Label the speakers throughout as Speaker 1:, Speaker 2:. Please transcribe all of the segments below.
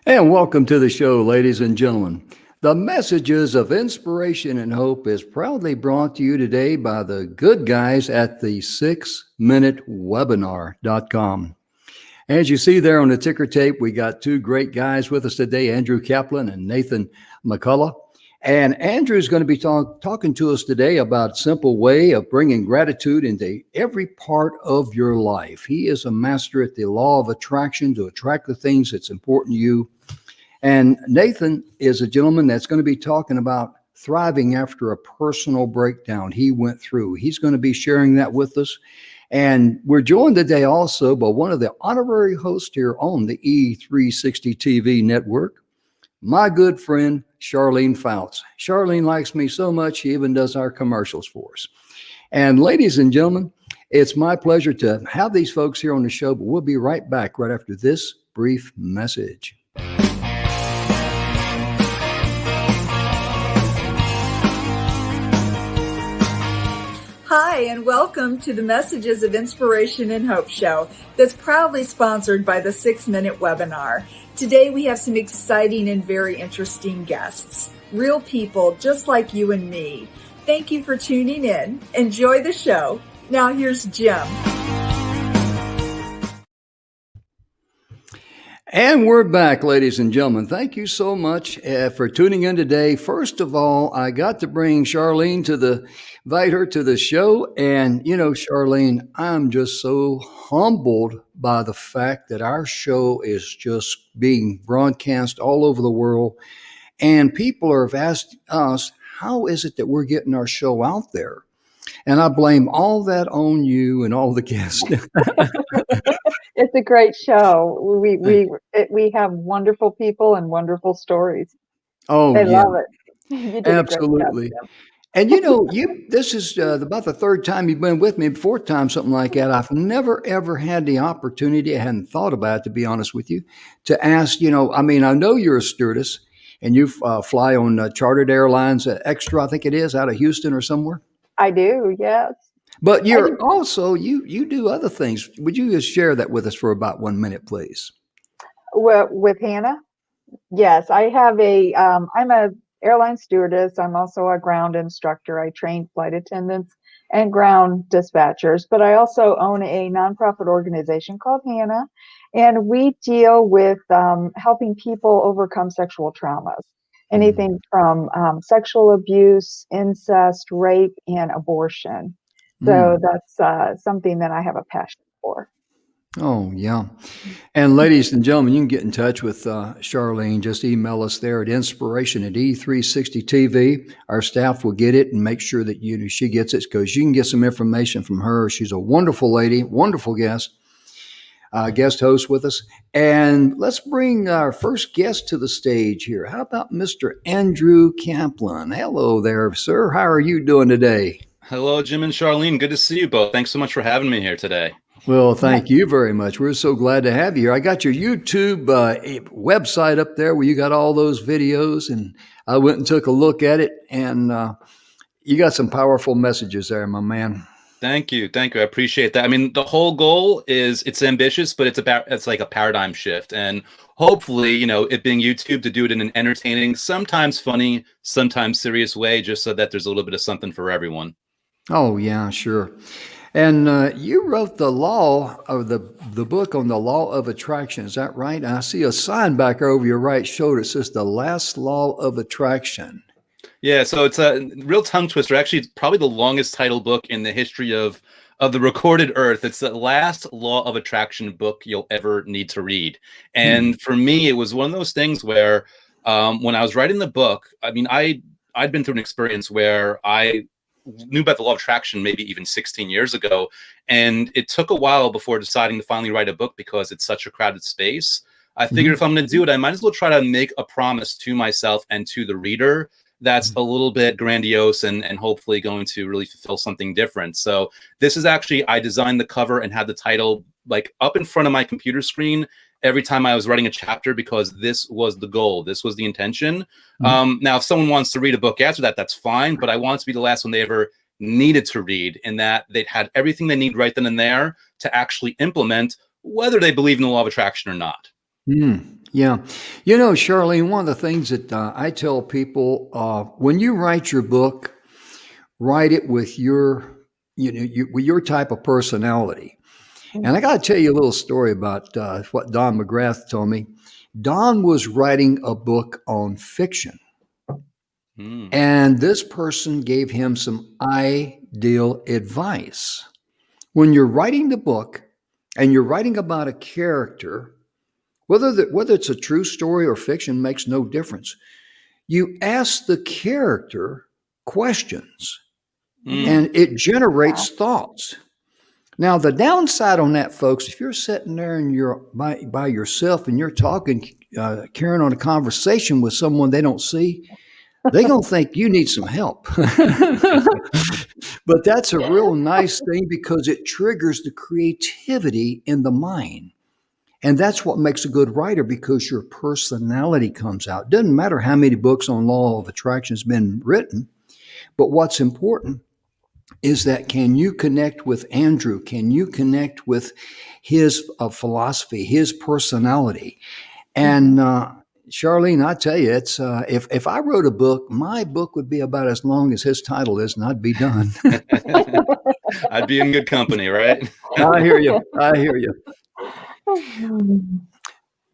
Speaker 1: And welcome to the show, ladies and gentlemen. The Messages of Inspiration and Hope is proudly brought to you today by the good guys at the 6minutewebinar.com. As you see there on the ticker tape, we got two great guys with us today, Andrew Kaplan and Nathan Mccullough. And Andrew's going to be talking to us today about a simple way of bringing gratitude into every part of your life. He is a master at the law of attraction to attract the things that's important to you. And Nathan is a gentleman that's going to be talking about thriving after a personal breakdown he went through. He's going to be sharing that with us. And we're joined today also by one of the honorary hosts here on the E360 TV network, my good friend, Charlene Fouts. Charlene likes me so much, she even does our commercials for us. And ladies and gentlemen, it's my pleasure to have these folks here on the show, but we'll be right back right after this brief message.
Speaker 2: Hi, and welcome to the Messages of Inspiration and Hope show that's proudly sponsored by the 6-Minute Webinar. Today we have some exciting and very interesting guests, real people just like you and me. Thank you for tuning in. Enjoy the show. Now here's Jim.
Speaker 1: And we're back, ladies and gentlemen. Thank you so much for tuning in today. First of all, I got to bring Charlene invite her to the show. And, you know, Charlene, I'm just so humbled by the fact that our show is just being broadcast all over the world. And people have asked us, how is it that we're getting our show out there? And I blame all that on you and all the guests.
Speaker 3: It's a great show. We have wonderful people and wonderful stories.
Speaker 1: Oh,
Speaker 3: they
Speaker 1: yeah.
Speaker 3: love it. You did
Speaker 1: Absolutely.
Speaker 3: A great job,
Speaker 1: and you know, this is about the third time you've been with me, fourth time, something like that. I've never, ever had the opportunity, I hadn't thought about it, to be honest with you, to ask, you know, I mean, I know you're a stewardess and you fly on chartered airlines, Extra, I think it is, out of Houston or somewhere.
Speaker 3: I do, yes.
Speaker 1: But you're also, you do other things. Would you just share that with us for about 1 minute, please?
Speaker 3: Well, with Hannah? Yes, I have I'm a airline stewardess. I'm also a ground instructor. I train flight attendants and ground dispatchers, but I also own a nonprofit organization called Hannah, and we deal with helping people overcome sexual traumas. Anything from sexual abuse, incest, rape, and abortion. So that's something that I have a passion for.
Speaker 1: Oh, yeah. And ladies and gentlemen, you can get in touch with Charlene. Just email us there at inspiration@E360TV. Our staff will get it and make sure that she gets it, because you can get some information from her. She's a wonderful lady, wonderful guest host with us. And let's bring our first guest to the stage here. How about Mr. Andrew Kaplan? Hello there, sir. How are you doing today?
Speaker 4: Hello, Jim and Charlene. Good to see you both. Thanks so much for having me here today.
Speaker 1: Well, thank you very much. We're so glad to have you here. I got your YouTube website up there where you got all those videos, and I went and took a look at it, and you got some powerful messages there, my man.
Speaker 4: Thank you. I appreciate that. I mean, the whole goal is, it's ambitious, but it's like a paradigm shift. And hopefully, you know, it being YouTube, to do it in an entertaining, sometimes funny, sometimes serious way, just so that there's a little bit of something for everyone.
Speaker 1: Oh, yeah, sure. And you wrote the book on the law of attraction. Is that right? I see a sign back over your right shoulder. It says the last law of attraction.
Speaker 4: Yeah, so it's a real tongue twister. Actually, it's probably the longest title book in the history of the recorded earth. It's the last law of attraction book you'll ever need to read. And for me, it was one of those things where when I was writing the book, I mean, I'd been through an experience where I knew about the law of attraction maybe even 16 years ago. And it took a while before deciding to finally write a book because it's such a crowded space. I figured if I'm going to do it, I might as well try to make a promise to myself and to the reader that's a little bit grandiose and hopefully going to really fulfill something different. So this is actually, I designed the cover and had the title like up in front of my computer screen every time I was writing a chapter because this was the goal. This was the intention. Now, if someone wants to read a book after that, that's fine. But I want it to be the last one they ever needed to read, in that they'd had everything they need right then and there to actually implement, whether they believe in the law of attraction or not.
Speaker 1: Yeah. You know, Charlene, one of the things that I tell people, when you write your book, write it with your, with your type of personality. And I got to tell you a little story about what Don McGrath told me. Don was writing a book on fiction. And this person gave him some ideal advice. When you're writing the book and you're writing about a character, whether it's a true story or fiction makes no difference. You ask the character questions and it generates thoughts. Now, the downside on that, folks, if you're sitting there and you're by yourself and you're talking, carrying on a conversation with someone they don't see, they're going to think you need some help. But that's a real nice thing because it triggers the creativity in the mind. And that's what makes a good writer, because your personality comes out. Doesn't matter how many books on law of attraction has been written, but what's important is that, can you connect with Andrew? Can you connect with his philosophy, his personality? And Charlene, I tell you, it's if I wrote a book, my book would be about as long as his title is, and I'd be done.
Speaker 4: I'd be in good company, right?
Speaker 1: I hear you. I hear you.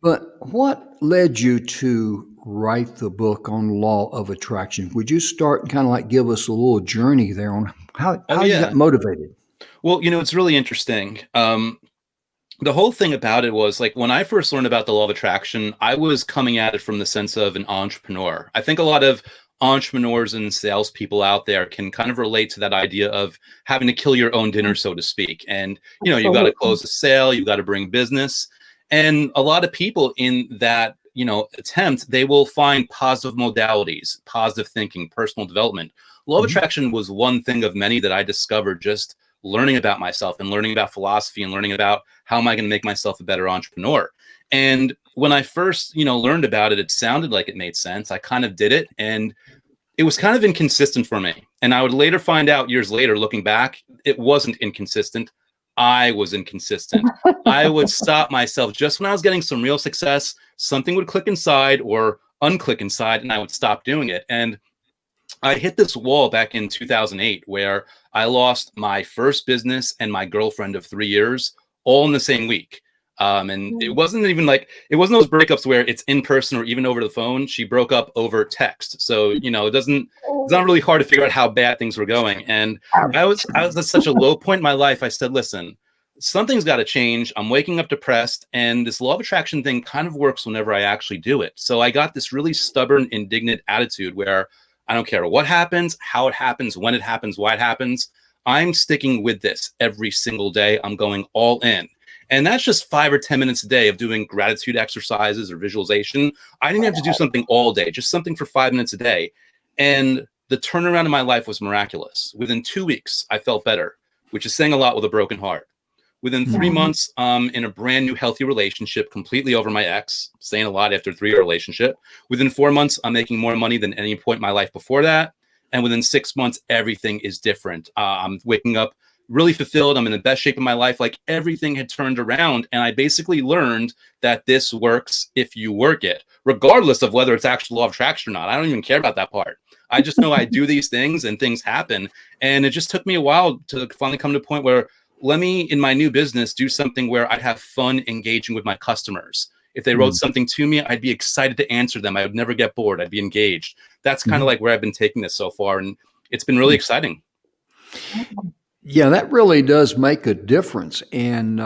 Speaker 1: But what led you to write the book on law of attraction? Would you start and kind of like give us a little journey there on how you got motivated?
Speaker 4: Well, it's really interesting. The whole thing about it was, like, when I first learned about the law of attraction, I was coming at it from the sense of an entrepreneur. I think a lot of entrepreneurs and salespeople out there can kind of relate to that idea of having to kill your own dinner, so to speak. And, you've got to close a sale, you've got to bring business. And a lot of people in that, attempt, they will find positive modalities, positive thinking, personal development. Law of attraction was one thing of many that I discovered just learning about myself and learning about philosophy and learning about how am I going to make myself a better entrepreneur. And when I first, learned about it, it sounded like it made sense. I kind of did it, and it was kind of inconsistent for me. And I would later find out, years later, looking back, it wasn't inconsistent. I was inconsistent. I would stop myself just when I was getting some real success. Something would click inside or unclick inside, and I would stop doing it. And I hit this wall back in 2008 where I lost my first business and my girlfriend of 3 years all in the same week. And it wasn't even like, it wasn't those breakups where it's in person or even over the phone. She broke up over text. So, it's not really hard to figure out how bad things were going. And I was at such a low point in my life. I said, listen, something's got to change. I'm waking up depressed, and this law of attraction thing kind of works whenever I actually do it. So I got this really stubborn, indignant attitude where I don't care what happens, how it happens, when it happens, why it happens. I'm sticking with this every single day. I'm going all in. And that's just 5 or 10 minutes a day of doing gratitude exercises or visualization. I didn't have to do something all day, just something for 5 minutes a day. And the turnaround in my life was miraculous. Within 2 weeks, I felt better, which is saying a lot with a broken heart. Within 3 months, in a brand new healthy relationship, completely over my ex, saying a lot after a 3-year relationship. Within 4 months, I'm making more money than any point in my life before that. And within 6 months, everything is different. I'm waking up really fulfilled. I'm in the best shape of my life. Like, everything had turned around. And I basically learned that this works if you work it, regardless of whether it's actual law of attraction or not. I don't even care about that part. I just know I do these things and things happen. And it just took me a while to finally come to a point where, let me, in my new business, do something where I'd have fun engaging with my customers. If they wrote something to me, I'd be excited to answer them. I would never get bored. I'd be engaged. That's kind of like where I've been taking this so far. And it's been really exciting.
Speaker 1: Yeah, that really does make a difference. And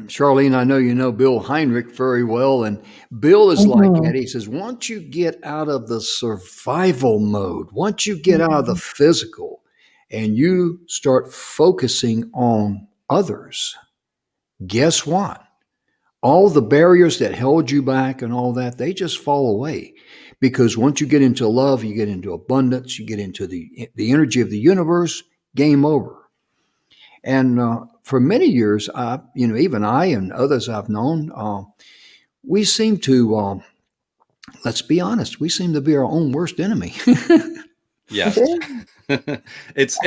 Speaker 1: Charlene, I know you know Bill Heinrich very well. And Bill is like that. He says, once you get out of the survival mode, once you get out of the physical and you start focusing on others, guess what? All the barriers that held you back and all that, they just fall away. Because once you get into love, you get into abundance, you get into the energy of the universe, game over. And for many years, even I and others I've known, we seem to, let's be honest, we seem to be our own worst enemy.
Speaker 4: Yes. It's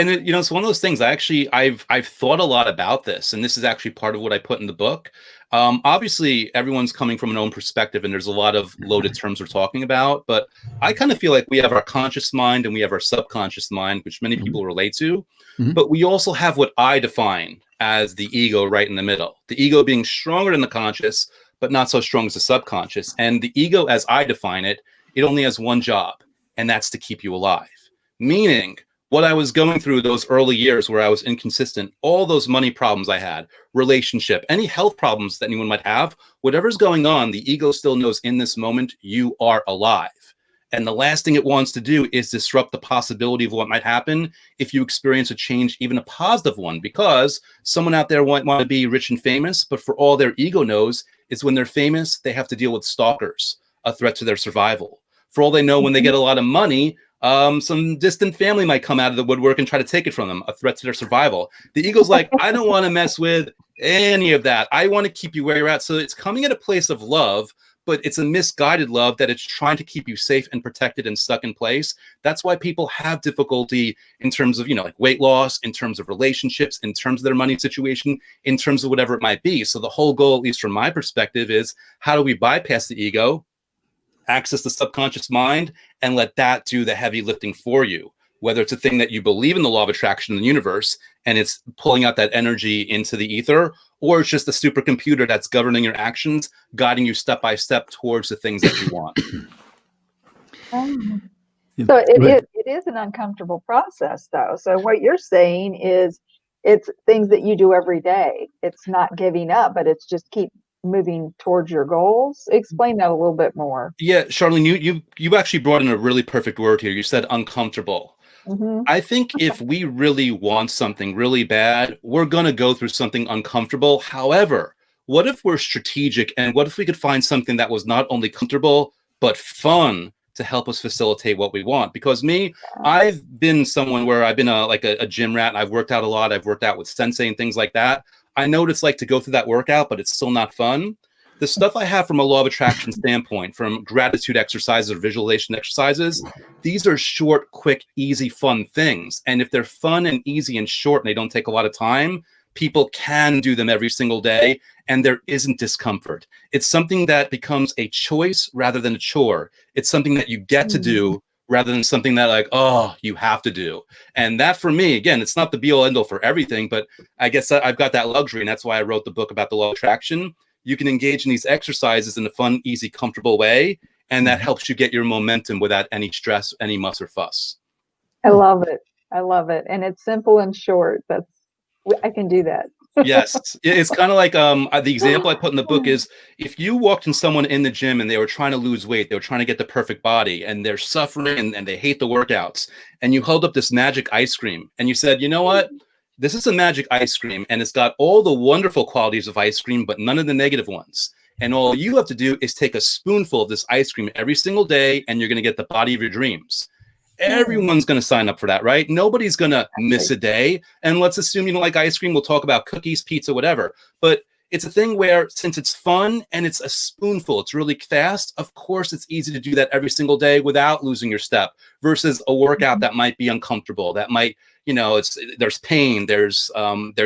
Speaker 4: one of those things. I've thought a lot about this, and this is actually part of what I put in the book. Obviously, everyone's coming from an own perspective, and there's a lot of loaded terms we're talking about. But I kind of feel like we have our conscious mind and we have our subconscious mind, which many people relate to. But we also have what I define as the ego right in the middle. The ego being stronger than the conscious, but not so strong as the subconscious. And the ego, as I define it, it only has one job, and that's to keep you alive. Meaning, what I was going through those early years where I was inconsistent, all those money problems I had, relationship, any health problems that anyone might have, whatever's going on, the ego still knows in this moment you are alive. And the last thing it wants to do is disrupt the possibility of what might happen if you experience a change, even a positive one, because someone out there might want to be rich and famous, but for all their ego knows is when they're famous, they have to deal with stalkers, a threat to their survival. For all they know, when they get a lot of money, some distant family might come out of the woodwork and try to take it from them, a threat to their survival. The ego's like, I don't want to mess with any of that. I want to keep you where you're at. So it's coming at a place of love, but it's a misguided love that it's trying to keep you safe and protected and stuck in place. That's why people have difficulty in terms of, like weight loss, in terms of relationships, in terms of their money situation, in terms of whatever it might be. So the whole goal, at least from my perspective, is how do we bypass the ego, access the subconscious mind, and let that do the heavy lifting for you, whether it's a thing that you believe in the law of attraction in the universe and it's pulling out that energy into the ether, or it's just a supercomputer that's governing your actions, guiding you step by step towards the things that you want.
Speaker 3: So it is an uncomfortable process, though. So what you're saying is it's things that you do every day. It's not giving up, but it's just keep moving towards your goals. Explain that a little bit more.
Speaker 4: Yeah, Charlene, you actually brought in a really perfect word here. You said uncomfortable. I think if we really want something really bad, we're going to go through something uncomfortable. However, what if we're strategic, and what if we could find something that was not only comfortable, but fun to help us facilitate what we want? Because I've been someone where I've been a gym rat. I've worked out a lot. I've worked out with sensei and things like that. I know what it's like to go through that workout, but it's still not fun. The stuff I have from a law of attraction standpoint, from gratitude exercises or visualization exercises, these are short, quick, easy, fun things. And if they're fun and easy and short and they don't take a lot of time, people can do them every single day, and there isn't discomfort. It's something that becomes a choice rather than a chore. It's something that you get to do rather than something that you have to do. And that, for me, again, it's not the be all end all for everything, but I guess I've got that luxury, and that's why I wrote the book about the law of attraction. You can engage in these exercises in a fun, easy, comfortable way, and that helps you get your momentum without any stress, any muss or fuss.
Speaker 3: I love it. And it's simple and short. I can do that.
Speaker 4: Yes. It's kind of like the example I put in the book is if you walked in someone in the gym and they were trying to lose weight, they were trying to get the perfect body, and they're suffering and they hate the workouts, and you held up this magic ice cream and you said, you know what? This is a magic ice cream, and it's got all the wonderful qualities of ice cream, but none of the negative ones. And all you have to do is take a spoonful of this ice cream every single day, and you're going to get the body of your dreams. Everyone's going to sign up for that, right? Nobody's going to miss a day. And let's assume you don't like ice cream. We'll talk about cookies, pizza, whatever. But it's a thing where, since it's fun and it's a spoonful, it's really fast, of course it's easy to do that every single day without losing your step, versus a workout that might be uncomfortable, that might, there's pain, there's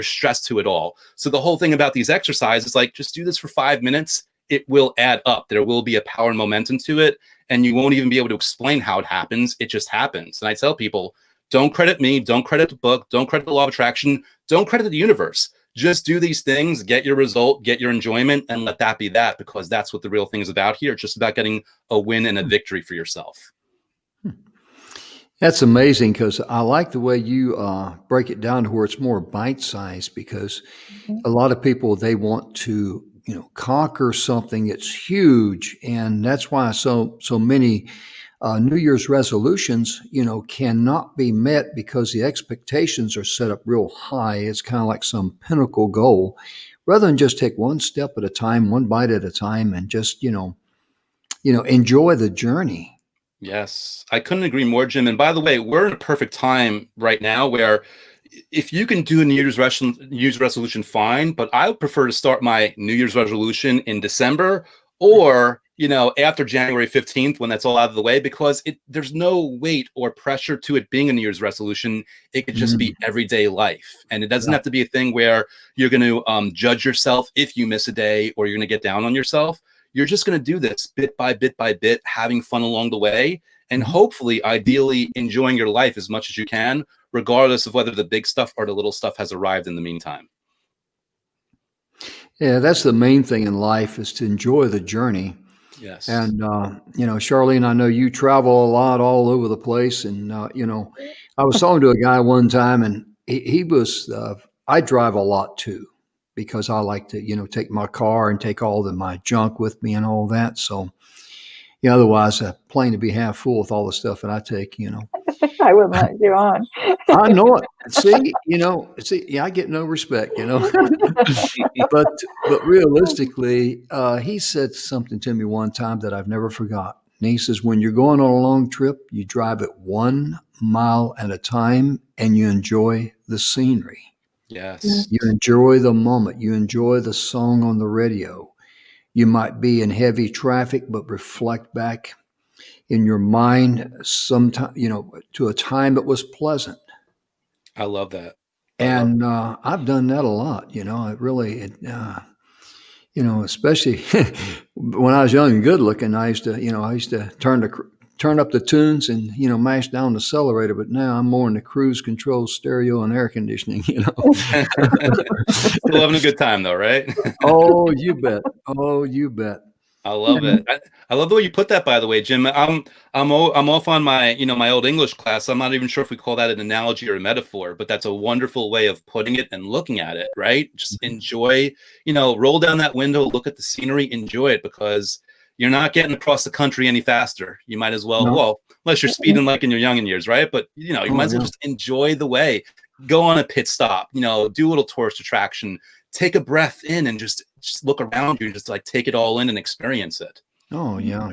Speaker 4: stress to it all. So the whole thing about these exercises, just do this for 5 minutes. It will add up. There will be a power and momentum to it, and you won't even be able to explain how it happens. It just happens. And I tell people, don't credit me, don't credit the book, don't credit the law of attraction, don't credit the universe. just do these things, get your result, get your enjoyment, and let that be that, because that's what the real thing is about here. It's just about getting a win and a victory for yourself.
Speaker 1: That's amazing, because I like the way you break it down to where it's more bite-sized, because a lot of people, they want to, conquer something that's huge. And that's why so many New Year's resolutions, cannot be met, because the expectations are set up real high. It's kind of like some pinnacle goal, rather than just take one step at a time, one bite at a time, and just, enjoy the journey.
Speaker 4: Yes, I couldn't agree more, Jim. And by the way, we're in a perfect time right now where if you can do a New Year's resolution, fine, but I would prefer to start my New Year's resolution in December, or after January 15th, when that's all out of the way, because there's no weight or pressure to it being a New Year's resolution. It could just be everyday life. And it doesn't have to be a thing where you're going to judge yourself if you miss a day, or you're going to get down on yourself. You're just going to do this bit by bit by bit, having fun along the way, and hopefully, ideally, enjoying your life as much as you can, regardless of whether the big stuff or the little stuff has arrived in the meantime.
Speaker 1: Yeah, that's the main thing in life, is to enjoy the journey.
Speaker 4: Yes.
Speaker 1: And, Charlene, I know you travel a lot all over the place. And, I was talking to a guy one time, and he was, I drive a lot too, because I like to, take my car and take all my junk with me and all that. So, otherwise a plane would be half full with all the stuff that I take,
Speaker 3: I wouldn't let you on.
Speaker 1: I know it. See, I get no respect, but realistically, he said something to me one time that I've never forgot. And he says, when you're going on a long trip, you drive it 1 mile at a time, and you enjoy the scenery.
Speaker 4: Yes.
Speaker 1: You enjoy the moment. You enjoy the song on the radio. You might be in heavy traffic, but reflect back in your mind sometime, to a time that was pleasant.
Speaker 4: I love that.
Speaker 1: And I've done that a lot. Especially when I was young and good looking, I used to turn up the tunes and, mash down the accelerator. But now I'm more in the cruise control, stereo, and air conditioning,
Speaker 4: Still having a good time though, right?
Speaker 1: Oh, you bet. Oh, you bet.
Speaker 4: I love it. I love the way you put that, by the way, Jim. I'm off on my my old English class. I'm not even sure if we call that an analogy or a metaphor, but that's a wonderful way of putting it and looking at it, right? Just enjoy, roll down that window, look at the scenery, enjoy it, because you're not getting across the country any faster. You might as well, well, unless you're speeding like in your young years, right? But you might as well just enjoy the way. Go on a pit stop, do a little tourist attraction, take a breath in, and just look around you and just like take it all in and experience it.
Speaker 1: Oh yeah.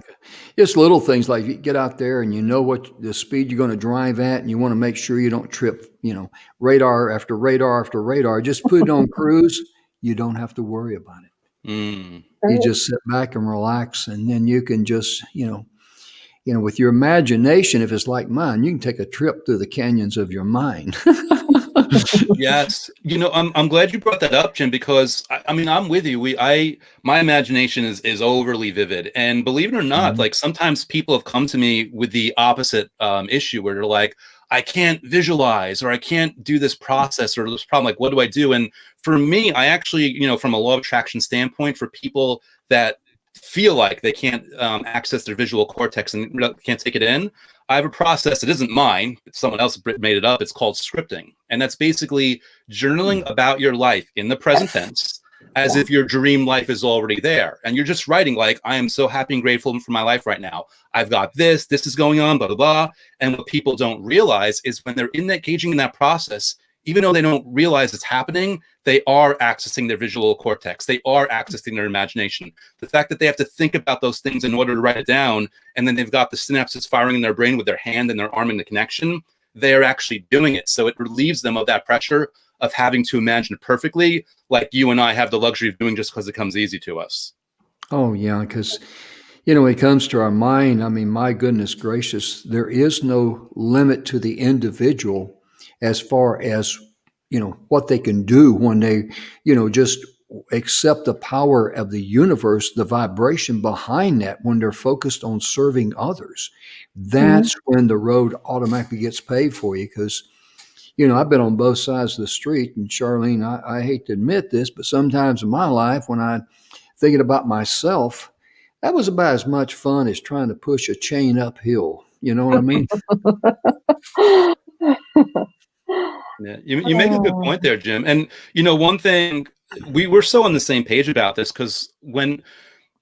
Speaker 1: Just little things like you get out there and what the speed you're going to drive at, and you want to make sure you don't trip, radar after radar after radar. Just put it on cruise. You don't have to worry about it. You just sit back and relax, and then you can just, with your imagination, if it's like mine, you can take a trip through the canyons of your mind.
Speaker 4: Yes. I'm glad you brought that up, Jim, because I'm with you. My imagination is overly vivid, and believe it or not, like sometimes people have come to me with the opposite issue, where they're like, I can't visualize, or I can't do this process, or this problem. Like, what do I do? And for me, I actually, from a law of attraction standpoint, for people that feel like they can't access their visual cortex and can't take it in, I have a process that isn't mine. Someone else made it up. It's called scripting. And that's basically journaling about your life in the present tense, as if your dream life is already there. And you're just writing like, I am so happy and grateful for my life right now. I've got this is going on, blah, blah, blah. And what people don't realize is when they're engaging in that process, even though they don't realize it's happening, they are accessing their visual cortex. They are accessing their imagination. The fact that they have to think about those things in order to write it down, and then they've got the synapses firing in their brain with their hand and their arm in the connection, they are actually doing it. So it relieves them of that pressure of having to imagine it perfectly, like you and I have the luxury of doing just because it comes easy to us.
Speaker 1: Oh, yeah, because, when it comes to our mind, my goodness gracious, there is no limit to the individual as far as, what they can do when they, just accept the power of the universe, the vibration behind that, when they're focused on serving others. That's when the road automatically gets paved for you, because, I've been on both sides of the street. And Charlene, I hate to admit this, but sometimes in my life, when I'm thinking about myself, that was about as much fun as trying to push a chain uphill. You know what I mean?
Speaker 4: Yeah, you make a good point there, Jim. And one thing we're so on the same page about this because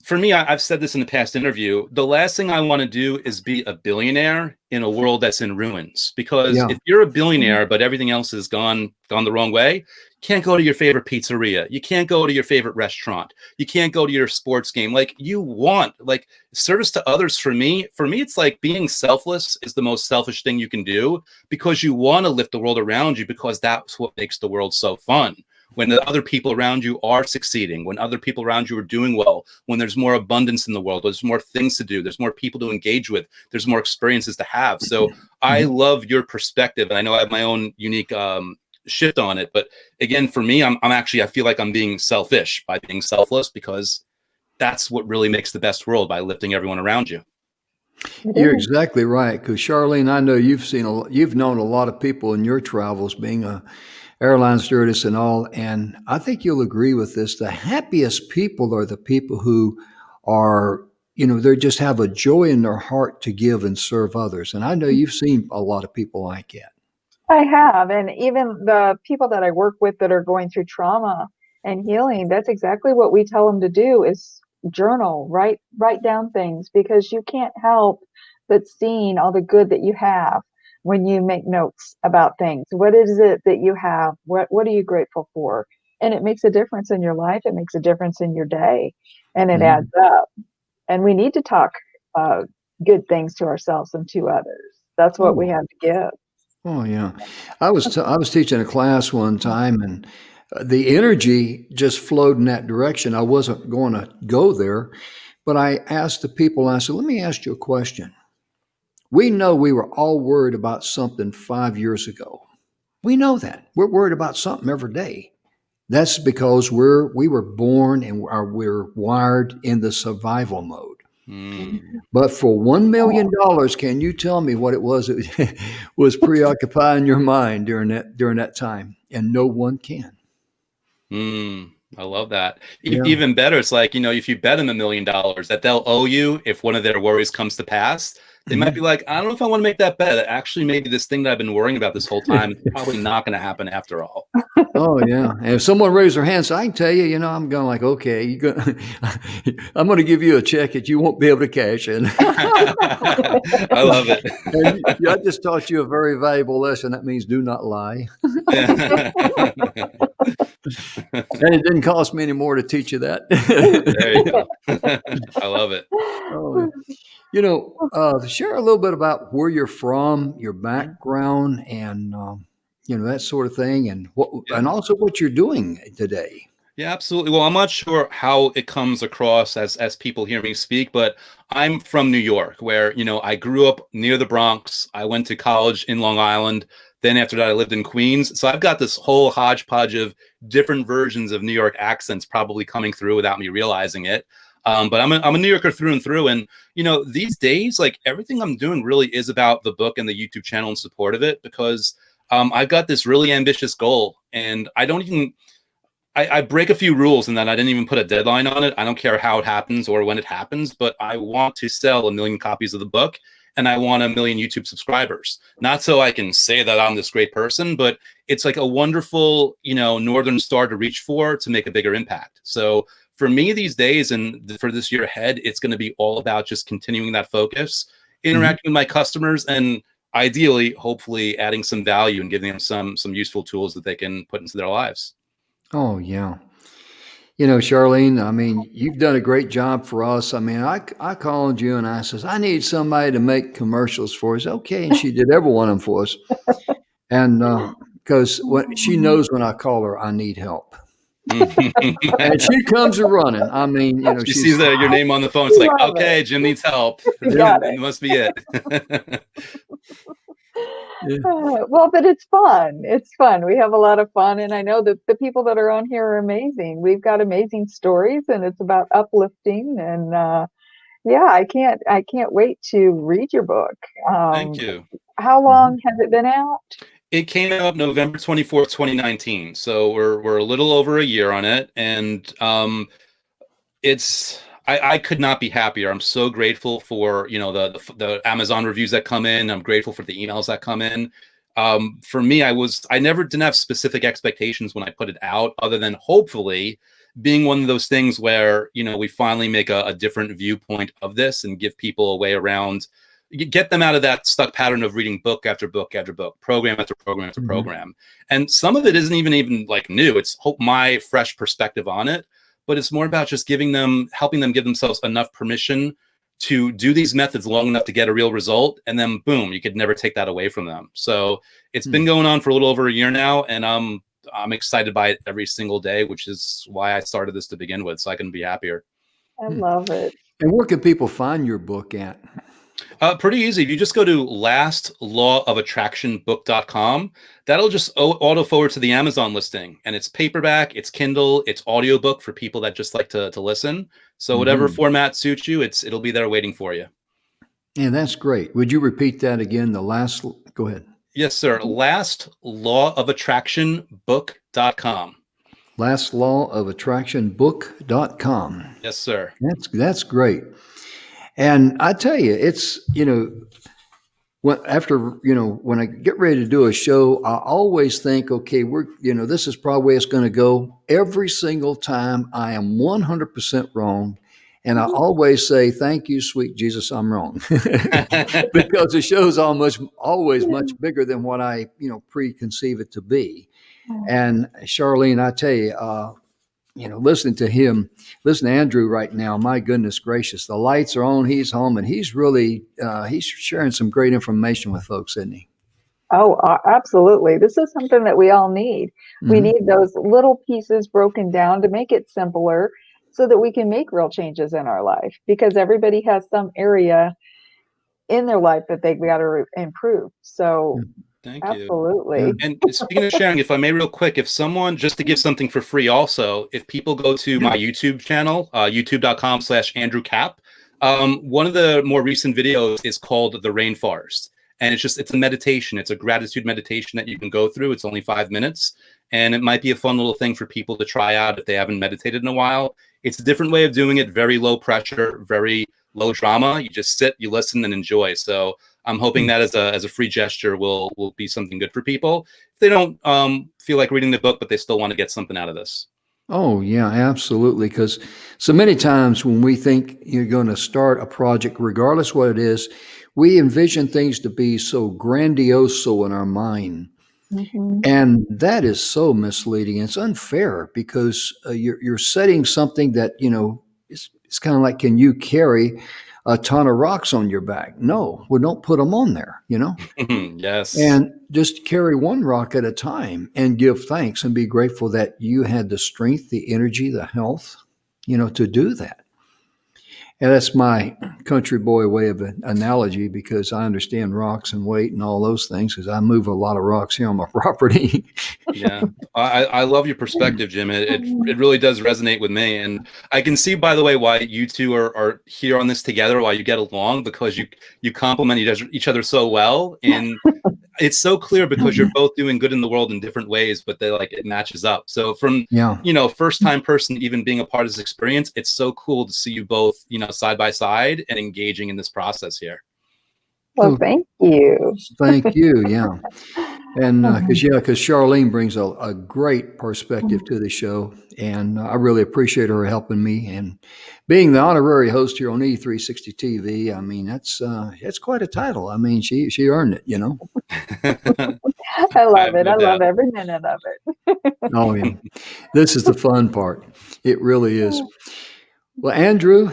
Speaker 4: for me, I've said this in the past interview, the last thing I want to do is be a billionaire in a world that's in ruins. Because
Speaker 1: Yeah.
Speaker 4: if you're a billionaire, but everything else has gone the wrong way, you can't go to your favorite pizzeria. You can't go to your favorite restaurant. You can't go to your sports game. Like service to others for me, it's like being selfless is the most selfish thing you can do because you want to lift the world around you because that's what makes the world so fun. When the other people around you are succeeding, when other people around you are doing well, when there's more abundance in the world, there's more things to do, there's more people to engage with, there's more experiences to have. So I love your perspective, and I know I have my own unique shift on it. But again, for me, I feel like I'm being selfish by being selfless because that's what really makes the best world, by lifting everyone around you.
Speaker 1: You're exactly right. Because Charlene, I know you've known a lot of people in your travels, being a airline stewardess and all, and I think you'll agree with this. The happiest people are the people who are, they just have a joy in their heart to give and serve others. And I know you've seen a lot of people like that.
Speaker 3: I have. And even the people that I work with that are going through trauma and healing, that's exactly what we tell them to do is journal, write down things, because you can't help but seeing all the good that you have when you make notes about things. What is it that you have? What are you grateful for? And it makes a difference in your life. It makes a difference in your day, and it adds up. And we need to talk good things to ourselves and to others. That's what we have to give.
Speaker 1: Oh yeah, I was teaching a class one time, and the energy just flowed in that direction. I wasn't going to go there, but I asked the people. I said, "Let me ask you a question. We know we were all worried about something 5 years ago. We know that we're worried about something every day. That's because we were born and we're wired in the survival mode." But for $1 million, can you tell me what it was that was preoccupying your mind during that time? And no one can.
Speaker 4: I love that.
Speaker 1: Yeah.
Speaker 4: Even better, it's like, if you bet them $1 million that they'll owe you if one of their worries comes to pass, they might be like, I don't know if I want to make that bet. Actually, maybe this thing that I've been worrying about this whole time is probably not going to happen after all.
Speaker 1: Oh yeah. And if someone raised their hand, so I can tell you, I'm going like, okay, I'm going to give you a check that you won't be able to cash in.
Speaker 4: I love it.
Speaker 1: And I just taught you a very valuable lesson. That means do not lie. And it didn't cost me any more to teach you that.
Speaker 4: There you go. I love it.
Speaker 1: Share a little bit about where you're from, your background, and that sort of thing, and and also what you're doing today.
Speaker 4: Yeah, absolutely. Well, I'm not sure how it comes across as people hear me speak, but I'm from New York, where, I grew up near the Bronx. I went to college in Long Island. Then after that, I lived in Queens. So I've got this whole hodgepodge of different versions of New York accents probably coming through without me realizing it. But I'm a New Yorker through and through. And, these days, like everything I'm doing really is about the book and the YouTube channel and support of it, because I've got this really ambitious goal, and I break a few rules in that I didn't even put a deadline on it. I don't care how it happens or when it happens, but I want to sell 1 million copies of the book, and I want 1 million YouTube subscribers. Not so I can say that I'm this great person, but it's like a wonderful, northern star to reach for to make a bigger impact. So for me these days and for this year ahead, it's going to be all about just continuing that focus, interacting with my customers, and ideally, hopefully adding some value and giving them some useful tools that they can put into their lives.
Speaker 1: Oh yeah. Charlene, I mean, you've done a great job for us. I mean, I called you and I says, I need somebody to make commercials for us. Okay. And she did every one of them for us. And because she knows when I call her, I need help. And she comes running. I mean,
Speaker 4: she sees your name on the phone. It's like, okay, Jim needs help. It must be it.
Speaker 3: Well, but it's fun. It's fun. We have a lot of fun. And I know that the people that are on here are amazing. We've got amazing stories, and it's about uplifting. And I can't wait to read your book.
Speaker 4: Thank you.
Speaker 3: How long has it been out?
Speaker 4: It came out November 24th, 2019. So we're a little over a year on it. And I could not be happier. I'm so grateful for, the Amazon reviews that come in. I'm grateful for the emails that come in. For me, I never didn't have specific expectations when I put it out, other than hopefully being one of those things where, we finally make a different viewpoint of this and give people a way around, get them out of that stuck pattern of reading book after book after book, program after program after program. And some of it isn't even like new. It's my fresh perspective on it, but it's more about just helping them give themselves enough permission to do these methods long enough to get a real result. And then boom, you could never take that away from them. So it's been going on for a little over a year now. And I'm excited by it every single day, which is why I started this to begin with. So I couldn't be happier.
Speaker 3: I love it.
Speaker 1: And where can people find your book at?
Speaker 4: Pretty easy. If you just go to lastlawofattractionbook.com, that'll just auto forward to the Amazon listing. And it's paperback, it's Kindle, it's audiobook for people that just like to listen. So whatever format suits you, it'll be there waiting for you.
Speaker 1: Yeah, that's great. Would you repeat that again? Go ahead.
Speaker 4: Yes, sir. Lastlawofattractionbook.com.
Speaker 1: Lastlawofattractionbook.com.
Speaker 4: Yes, sir.
Speaker 1: That's great. And I tell you, it's, when I get ready to do a show, I always think, okay, this is probably it's going to go. Every single time I am 100% wrong. And I always say, thank you, sweet Jesus, I'm wrong. Because the show's always much bigger than what I, preconceive it to be. And Charlene, I tell you, listening to Andrew right now, my goodness gracious, the lights are on, he's home, and he's really, he's sharing some great information with folks, isn't he?
Speaker 3: Oh, absolutely. This is something that we all need. We need those little pieces broken down to make it simpler so that we can make real changes in our life, because everybody has some area in their life that they've got to improve. So
Speaker 4: Thank
Speaker 3: absolutely.
Speaker 4: you. And speaking of sharing, if I may real quick, if someone, just to give something for free also, if people go to my YouTube channel, youtube.com/Andrew Cap, one of the more recent videos is called The Rainforest. And it's a meditation. It's a gratitude meditation that you can go through. It's only 5 minutes. And it might be a fun little thing for people to try out if they haven't meditated in a while. It's a different way of doing it, very low pressure, very low drama. You just sit, you listen, and enjoy. So I'm hoping that as a free gesture will be something good for people. If they don't feel like reading the book, but they still want to get something out of this.
Speaker 1: Oh, yeah, absolutely. Because so many times when we think you're going to start a project, regardless what it is, we envision things to be so grandiose in our mind. And that is so misleading. It's unfair because you're setting something that, it's kind of like, can you carry a ton of rocks on your back? No, well, don't put them on there,
Speaker 4: Yes.
Speaker 1: And just carry one rock at a time and give thanks and be grateful that you had the strength, the energy, the health, to do that. And that's my country boy way of an analogy, because I understand rocks and weight and all those things, because I move a lot of rocks here on my property.
Speaker 4: Yeah, I love your perspective, Jim. It really does resonate with me. And I can see, by the way, why you two are here on this together, why you get along, because you complement each other so well. And it's so clear because you're both doing good in the world in different ways, but it matches up. So from, first time person even being a part of this experience, it's so cool to see you both, side by side and engaging in this process here.
Speaker 3: Well, thank you.
Speaker 1: Thank you. Yeah. And because Charlene brings a great perspective to the show, and I really appreciate her helping me and being the honorary host here on E360 TV. I mean, that's quite a title. I mean, she earned it,
Speaker 3: I love it. I love every minute of it.
Speaker 1: Oh yeah, this is the fun part. It really is. Well, Andrew,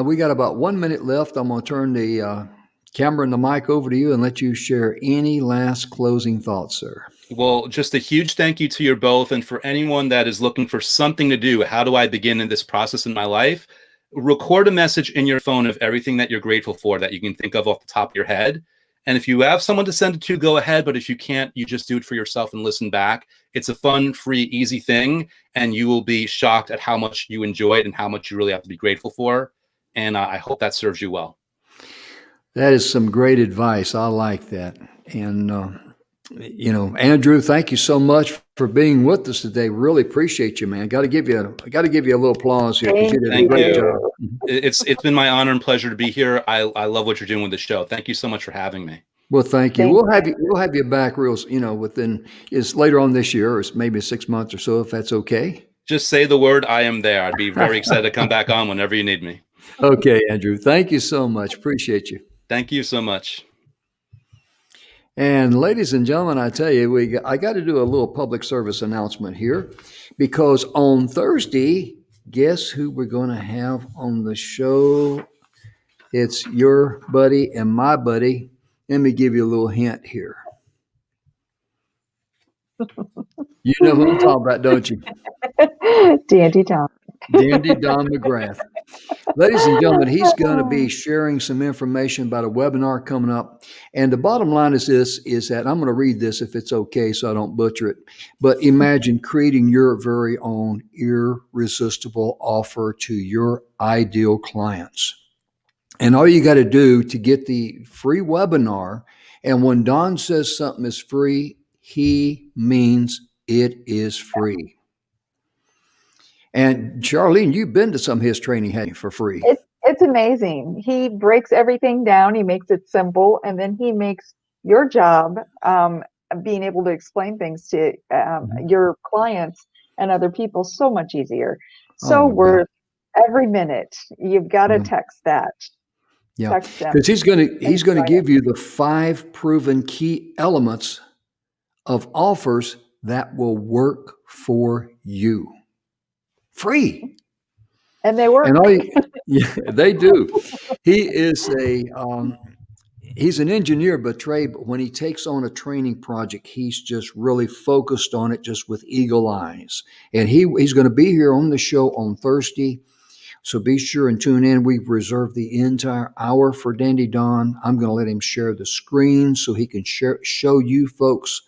Speaker 1: we got about 1 minute left. I'm going to turn the camera and the mic over to you and let you share any last closing thoughts, sir.
Speaker 4: Well, just a huge thank you to you both. And for anyone that is looking for something to do, how do I begin in this process in my life? Record a message in your phone of everything that you're grateful for that you can think of off the top of your head. And if you have someone to send it to, go ahead. But if you can't, you just do it for yourself and listen back. It's a fun, free, easy thing. And you will be shocked at how much you enjoy it and how much you really have to be grateful for. And I hope that serves you well.
Speaker 1: That is some great advice. I like that. And Andrew, thank you so much for being with us today. Really appreciate you, man. Got to give you a little applause here because you did a
Speaker 4: Thank
Speaker 1: great
Speaker 4: you.
Speaker 1: job.
Speaker 4: It's been my honor and pleasure to be here. I love what you're doing with the show. Thank you so much for having me.
Speaker 1: Well, thank you.
Speaker 3: Thank
Speaker 1: We'll have you back within is later on this year, or it's maybe 6 months or so, if that's okay.
Speaker 4: Just say the word, I am there. I'd be very excited to come back on whenever you need me.
Speaker 1: Okay, Andrew. Thank you so much. Appreciate you.
Speaker 4: Thank you so much.
Speaker 1: And ladies and gentlemen, I tell you, I got to do a little public service announcement here because on Thursday, guess who we're going to have on the show? It's your buddy and my buddy. Let me give you a little hint here. You know who I'm talking about, don't you?
Speaker 3: Dandy Tom.
Speaker 1: Dandy Don McGrath. Ladies and gentlemen, he's going to be sharing some information about a webinar coming up. And the bottom line is that I'm going to read this if it's okay so I don't butcher it. But imagine creating your very own irresistible offer to your ideal clients. And all you got to do to get the free webinar, and when Don says something is free, he means it is free. And Charlene, you've been to some of his training, haven't you, for free?
Speaker 3: It's amazing. He breaks everything down. He makes it simple, and then he makes your job being able to explain things to your clients and other people so much easier. So worth every minute. You've got to text that.
Speaker 1: Yeah, because he's going to give you the 5 proven key elements of offers that will work for you. Free.
Speaker 3: And they work.
Speaker 1: And yeah, they do. He is he's an engineer by trade, but when he takes on a training project, he's just really focused on it just with eagle eyes. And he's going to be here on the show on Thursday. So be sure and tune in. We've reserved the entire hour for Dandy Don. I'm going to let him share the screen so he can show you folks,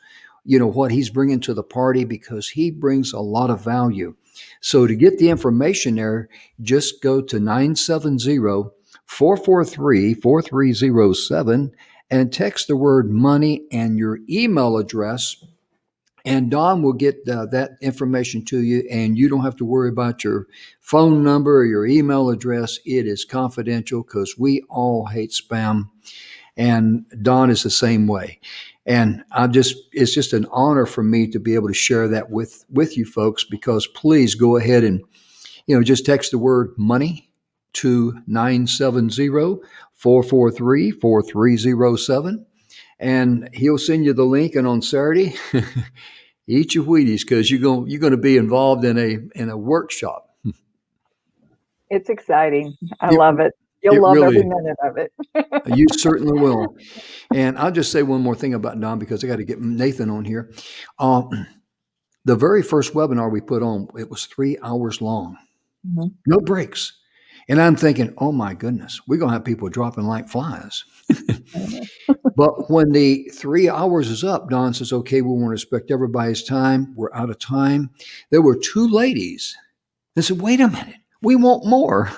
Speaker 1: what he's bringing to the party, because he brings a lot of value. So to get the information there, just go to 970-443-4307 and text the word money and your email address. And Don will get that information to you, and you don't have to worry about your phone number or your email address. It is confidential because we all hate spam, and Don is the same way. And it's just an honor for me to be able to share that with you folks, because please go ahead and, just text the word money to 970-443-4307, and he'll send you the link. And on Saturday, eat your Wheaties, because you're going to be involved in a workshop.
Speaker 3: It's exciting. I love it. You'll love every minute of it.
Speaker 1: You certainly will. And I'll just say one more thing about Don, because I got to get Nathan on here. The very first webinar we put on, it was 3 hours long, no breaks. And I'm thinking, oh my goodness, we're going to have people dropping like flies. But when the 3 hours is up, Don says, okay, we want to respect everybody's time. We're out of time. There were 2 ladies. They said, wait a minute, we want more.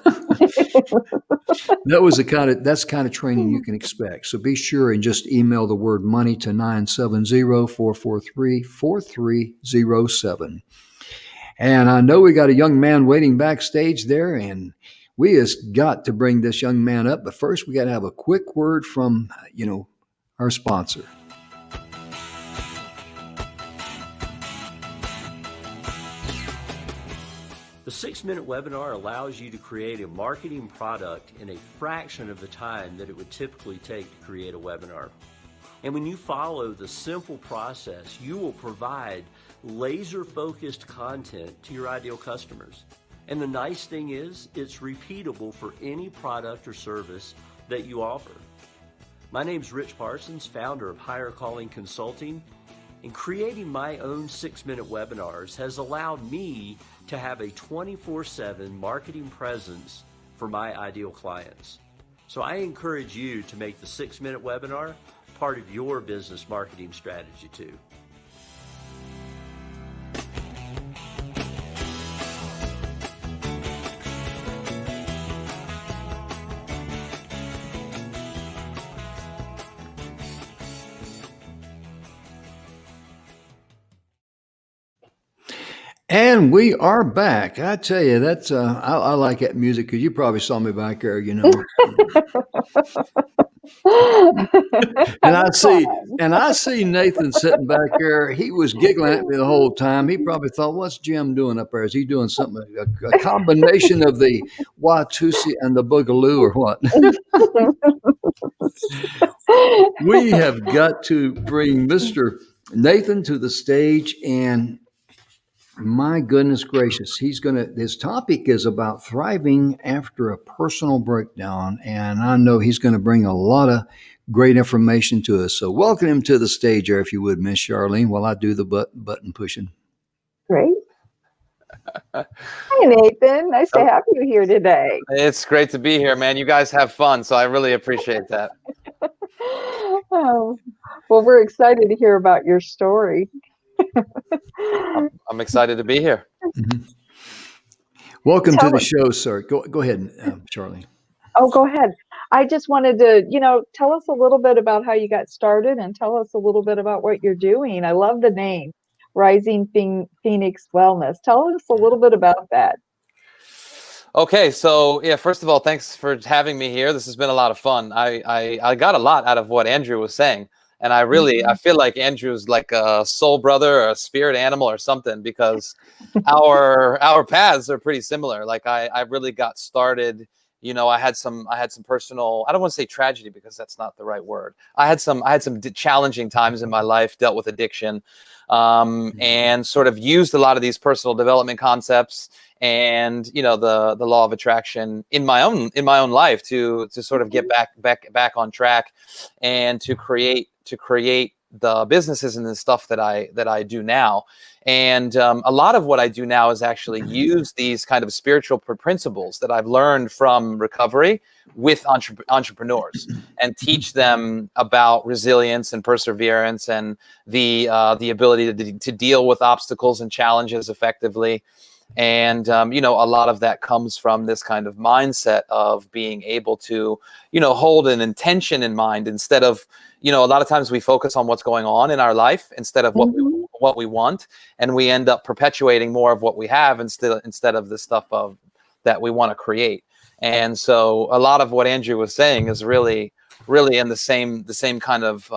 Speaker 1: That's the kind of training you can expect. So be sure and just email the word money to 970-443-4307. And I know we got a young man waiting backstage there, and we just got to bring this young man up. But first, we got to have a quick word from, our sponsor.
Speaker 5: The 6-minute webinar allows you to create a marketing product in a fraction of the time that it would typically take to create a webinar. And when you follow the simple process, you will provide laser-focused content to your ideal customers. And the nice thing is, it's repeatable for any product or service that you offer. My name's Rich Parsons, founder of Higher Calling Consulting, and creating my own 6-minute webinars has allowed me to have a 24/7 marketing presence for my ideal clients. So I encourage you to make the 6-minute webinar part of your business marketing strategy too.
Speaker 1: And we are back. I tell you, that's I like that music because you probably saw me back there, And
Speaker 3: Having fun.
Speaker 1: I see Nathan sitting back there. He was giggling at me the whole time. He probably thought, "What's Jim doing up there? Is he doing something? A combination of the Watusi and the Boogaloo, or what?" We have got to bring Mr. Nathan to the stage, and my goodness gracious, his topic is about thriving after a personal breakdown. And I know he's going to bring a lot of great information to us. So welcome him to the stage there, if you would, Miss Charlene, while I do the button pushing.
Speaker 3: Great. Hi, Nathan. Nice to have you here today.
Speaker 6: It's great to be here, man. You guys have fun, so I really appreciate that.
Speaker 3: Oh, well, we're excited to hear about your story.
Speaker 6: I'm excited to be here.
Speaker 1: Mm-hmm. Welcome to the show, sir. Go ahead, Charlene.
Speaker 3: Oh, go ahead. I just wanted to, tell us a little bit about how you got started and tell us a little bit about what you're doing. I love the name, Rising Phoenix Wellness. Tell us a little bit about that.
Speaker 6: Okay, so yeah, first of all, thanks for having me here. This has been a lot of fun. I got a lot out of what Andrew was saying. And I feel like Andrew's like a soul brother or a spirit animal or something, because our paths are pretty similar. Like I really got started, I had some personal, I don't want to say tragedy because that's not the right word. I had some challenging times in my life, dealt with addiction, and sort of used a lot of these personal development concepts and, the law of attraction in my own life to sort of get back on track and to create the businesses and the stuff that I do now. And a lot of what I do now is actually use these kind of spiritual principles that I've learned from recovery with entrepreneurs and teach them about resilience and perseverance and the ability to deal with obstacles and challenges effectively. And, a lot of that comes from this kind of mindset of being able to, hold an intention in mind instead of, a lot of times we focus on what's going on in our life instead of what we want. And we end up perpetuating more of what we have instead of the stuff that we want to create. And so a lot of what Andrew was saying is really in the same kind of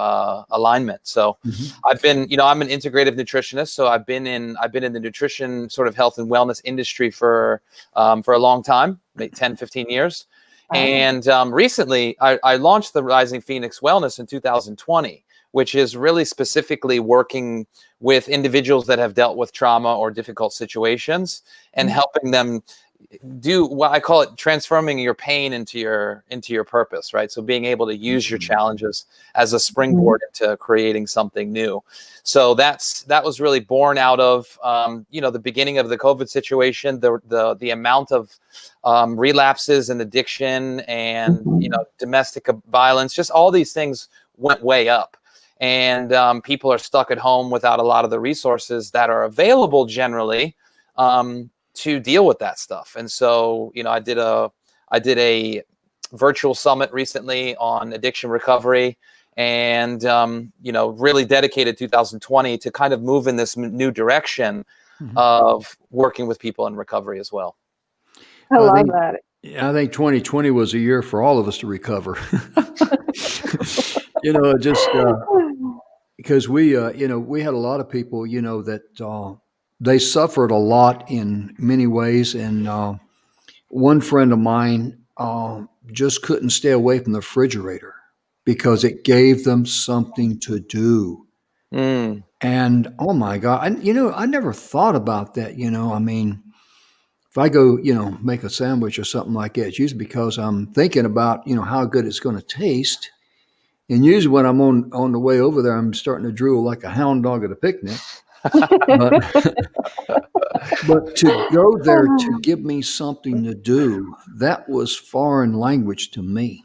Speaker 6: alignment. So I've been, I'm an integrative nutritionist. So I've been in the nutrition sort of health and wellness industry for a long time, maybe 10, 15 years. And recently I launched the Rising Phoenix Wellness in 2020, which is really specifically working with individuals that have dealt with trauma or difficult situations and helping them do what I call it transforming your pain into your purpose, right? So being able to use your challenges as a springboard into creating something new. So that was really born out of the beginning of the COVID situation, the amount of relapses and addiction and domestic violence, just all these things went way up. And people are stuck at home without a lot of the resources that are available generally to deal with that stuff. And so, I did a virtual summit recently on addiction recovery and, really dedicated 2020 to kind of move in this new direction of working with people in recovery as well.
Speaker 3: I love that.
Speaker 1: I think 2020 was a year for all of us to recover. Because we had a lot of people, that they suffered a lot in many ways. And one friend of mine just couldn't stay away from the refrigerator because it gave them something to do. And oh my God, I never thought about that. If I go, make a sandwich or something like that, it's usually because I'm thinking about, how good it's going to taste. And usually when I'm on the way over there, I'm starting to drool like a hound dog at a picnic. But to go there to give me something to do, that was foreign language to me.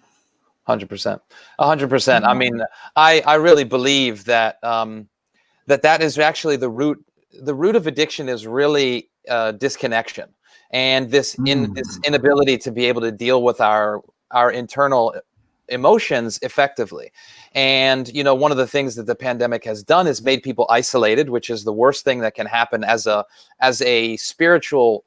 Speaker 6: 100%. 100%. I mean, I really believe that that is actually the root of addiction is really disconnection. And this inability to be able to deal with our internal emotions effectively. And, you know, one of the things that the pandemic has done is made people isolated, which is the worst thing that can happen as a social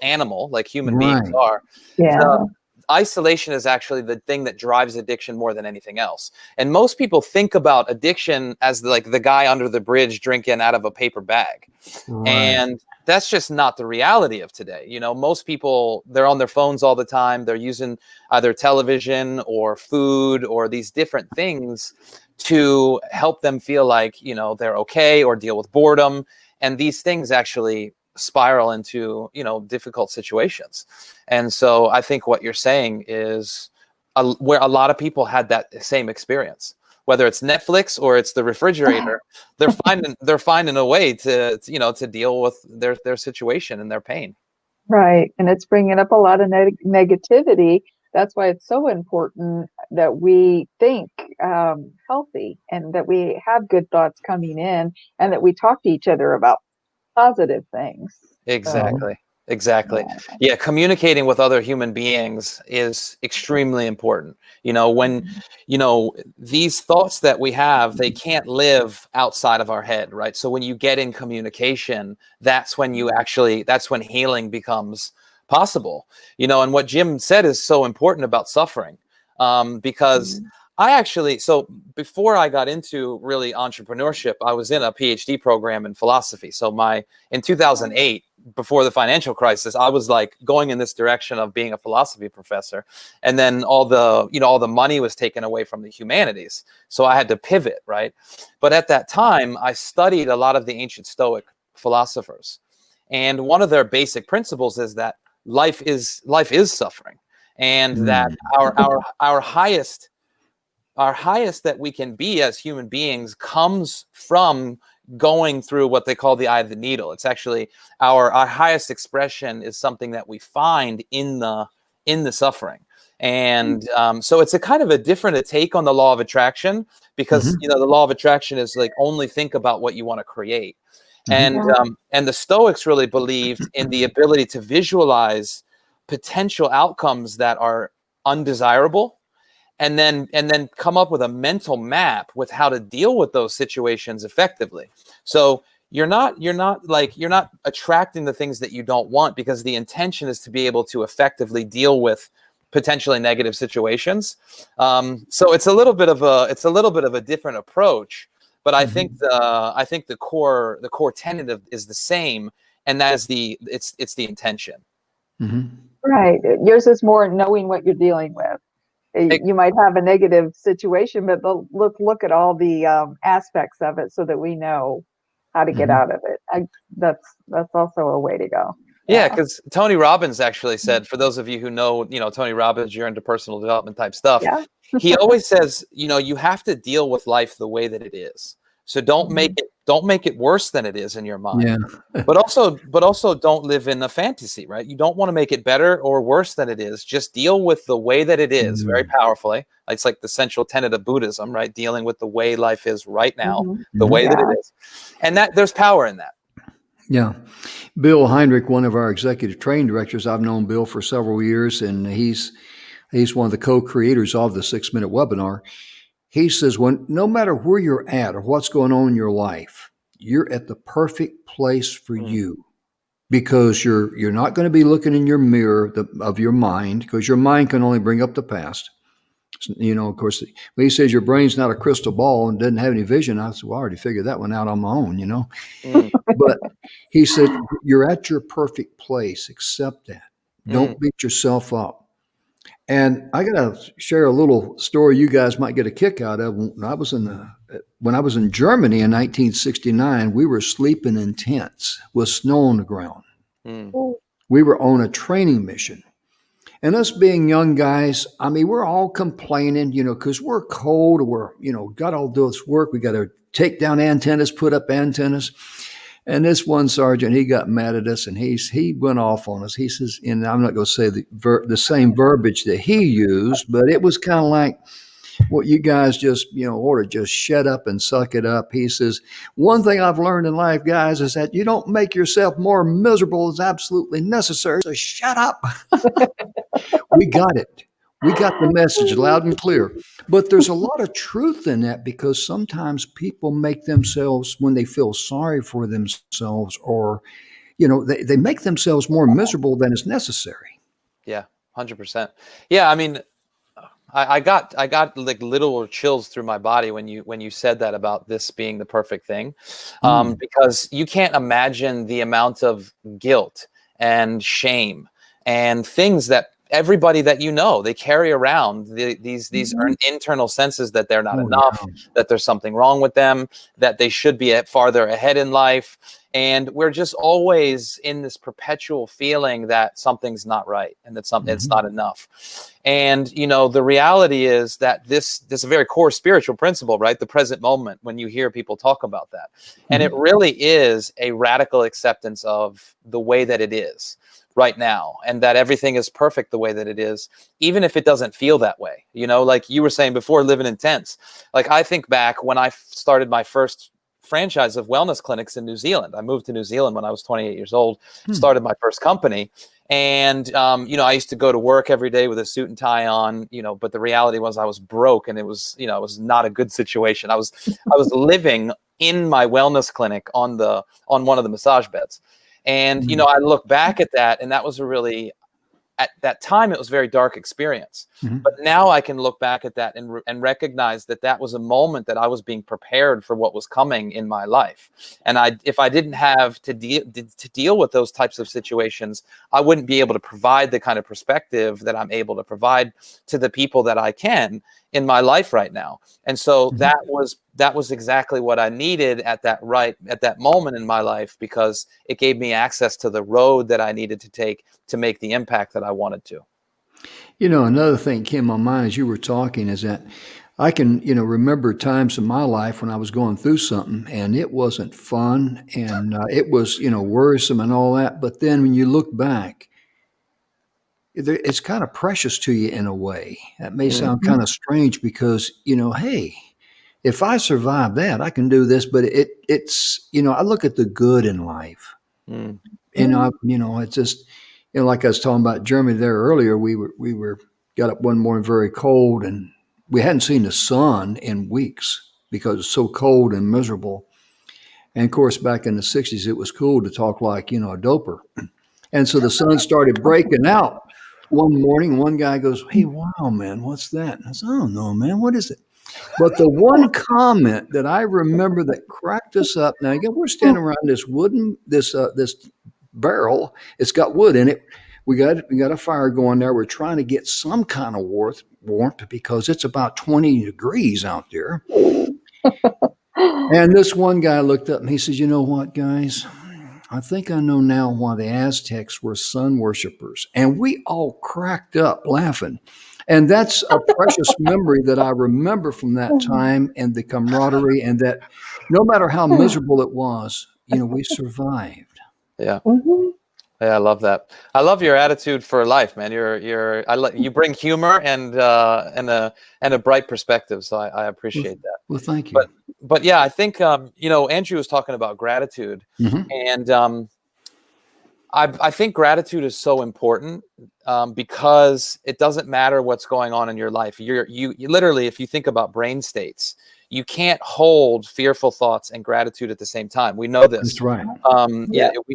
Speaker 6: animal, like human beings
Speaker 1: Right.
Speaker 6: are.
Speaker 3: Yeah.
Speaker 6: Isolation is actually the thing that drives addiction more than anything else. And most people think about addiction as like the guy under the bridge drinking out of a paper bag.
Speaker 1: Right.
Speaker 6: And that's just not the reality of today. You know, most people, they're on their phones all the time. They're using either television or food or these different things to help them feel like, you know, they're okay, or deal with boredom. And these things actually spiral into, you know, difficult situations. And so I think what you're saying is where a lot of people had that same experience, whether it's Netflix or it's the refrigerator, they're finding a way to you know, to deal with their situation and their pain.
Speaker 3: Right. And it's bringing up a lot of negativity. That's why it's so important that we think healthy, and that we have good thoughts coming in, and that we talk to each other about positive things.
Speaker 6: Exactly. Exactly.
Speaker 3: Yeah.
Speaker 6: Yeah. Communicating with other human beings is extremely important. You know, when, you know, these thoughts that we have, they can't live outside of our head, right? So when you get in communication, that's when healing becomes possible, you know. And what Jim said is so important about suffering, because so before I got into really entrepreneurship, I was in a PhD program in philosophy. So in 2008, before the financial crisis, I was like going in this direction of being a philosophy professor. And then all the money was taken away from the humanities. So I had to pivot, right? But at that time, I studied a lot of the ancient Stoic philosophers. And one of their basic principles is that life is suffering. And that our highest that we can be as human beings comes from going through what they call the eye of the needle. It's actually our highest expression is something that we find in the suffering. And so it's a kind of a different take on the law of attraction, because you know, the law of attraction is like only think about what you want to create. And the Stoics really believed in the ability to visualize potential outcomes that are undesirable, and then come up with a mental map with how to deal with those situations effectively. So you're not attracting the things that you don't want, because the intention is to be able to effectively deal with potentially negative situations. So it's a little bit of a different approach, but I think the core tenet is the same, and that is it's the intention.
Speaker 3: Right. Yours is more knowing what you're dealing with. You might have a negative situation, but let's look at all the aspects of it so that we know how to get out of it. That's also a way to go.
Speaker 6: Yeah, because Tony Robbins actually said, for those of you who know, you know, Tony Robbins, you're into personal development type stuff.
Speaker 3: Yeah.
Speaker 6: He always says, you know, you have to deal with life the way that it is. So don't make it worse than it is in your mind.
Speaker 1: Yeah.
Speaker 6: but also don't live in a fantasy, right? You don't want to make it better or worse than it is. Just deal with the way that it is very powerfully. It's like the central tenet of Buddhism, right? Dealing with the way life is right now, the way that it is. And that there's power in that.
Speaker 1: Yeah. Bill Heinrich, one of our executive training directors, I've known Bill for several years, and he's one of the co-creators of the 6-minute webinar. He says, no matter where you're at or what's going on in your life, you're at the perfect place for you, because you're not going to be looking in your mirror of your mind, because your mind can only bring up the past. You know, of course, when he says your brain's not a crystal ball and doesn't have any vision, I said, well, I already figured that one out on my own, you know. But he said, you're at your perfect place. Accept that. Don't beat yourself up. And I got to share a little story you guys might get a kick out of. When I was in Germany in 1969, we were sleeping in tents with snow on the ground. We were on a training mission. And us being young guys, I mean, we're all complaining, you know, because we're cold, got all this work. We got to take down antennas, put up antennas. And this one sergeant, he got mad at us, and he went off on us. He says, and I'm not going to say the same verbiage that he used, but it was kind of like, what you guys just, ought to just shut up and suck it up. He says, one thing I've learned in life, guys, is that you don't make yourself more miserable is absolutely necessary. So shut up. We got it. We got the message loud and clear. But there's a lot of truth in that, because sometimes people make themselves, when they feel sorry for themselves, or, they make themselves more miserable than is necessary.
Speaker 6: Yeah, 100%. Yeah, I mean, I got like literal chills through my body when you said that about this being the perfect thing, because you can't imagine the amount of guilt and shame and things that everybody that they carry around, these internal senses that they're not enough, that there's something wrong with them, that they should be farther ahead in life. And we're just always in this perpetual feeling that something's not right and that it's not enough. And, the reality is that this is a very core spiritual principle, right? The present moment, when you hear people talk about that. And it really is a radical acceptance of the way that it is right now, and that everything is perfect the way that it is, even if it doesn't feel that way. Like you were saying before, living in tents. Like, I think back when I started my first franchise of wellness clinics in New Zealand. I moved to New Zealand when I was 28 years old, started my first company. And, I used to go to work every day with a suit and tie on, but the reality was I was broke, and it was not a good situation. I was living in my wellness clinic on one of the massage beds. And, I look back at that, and that was at that time, it was a very dark experience. But now I can look back at that and recognize that that was a moment that I was being prepared for what was coming in my life. And if I didn't have to deal with those types of situations, I wouldn't be able to provide the kind of perspective that I'm able to provide to the people that I can in my life right now. And so that was exactly what I needed at that moment in my life, because it gave me access to the road that I needed to take to make the impact that I wanted to.
Speaker 1: Another thing came to my mind as you were talking is that I can, remember times in my life when I was going through something and it wasn't fun, and it was, worrisome and all that. But then when you look back, it's kind of precious to you in a way. That may sound kind of strange, because, hey, if I survive that, I can do this. But it's, I look at the good in life. And, it's just, like I was talking about Germany there earlier, we got up one morning very cold, and we hadn't seen the sun in weeks because it's so cold and miserable. And of course, back in the 60s, it was cool to talk like, a doper. And so the sun started breaking out one morning. One guy goes, "Hey, wow, man, what's that?" And I said, "I don't know, man, what is it?" But the one comment that I remember that cracked us up. Now again, we're standing around this this barrel. It's got wood in it. We got a fire going there. We're trying to get some kind of warmth because it's about 20 degrees out there. And this one guy looked up and he says, "You know what, guys? I think I know now why the Aztecs were sun worshipers." And we all cracked up laughing. And that's a precious memory that I remember from that time, and the camaraderie, and that no matter how miserable it was, we survived.
Speaker 6: Yeah. Yeah, I love that. I love your attitude for life, man. You bring humor and a bright perspective. So I appreciate that.
Speaker 1: Well, thank you.
Speaker 6: But yeah, I think Andrew was talking about gratitude, and I think gratitude is so important because it doesn't matter what's going on in your life. You literally, if you think about brain states, you can't hold fearful thoughts and gratitude at the same time. We know this.
Speaker 1: That's right.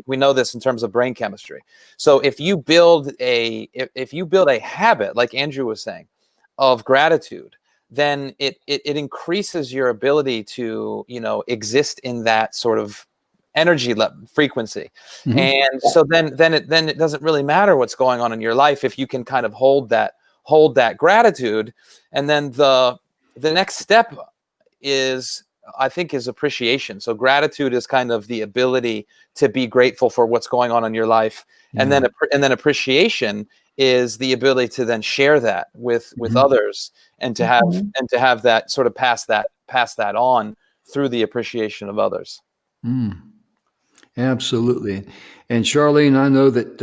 Speaker 6: We know this in terms of brain chemistry. So if you build a habit, like Andrew was saying, of gratitude, then it increases your ability to exist in that sort of energy frequency. And so then it doesn't really matter what's going on in your life if you can kind of hold that gratitude. And then the next step is appreciation. So gratitude is kind of the ability to be grateful for what's going on in your life. And then appreciation is the ability to then share that with others, and to have that sort of pass that on through the appreciation of others.
Speaker 1: Absolutely. And Charlene, I know that,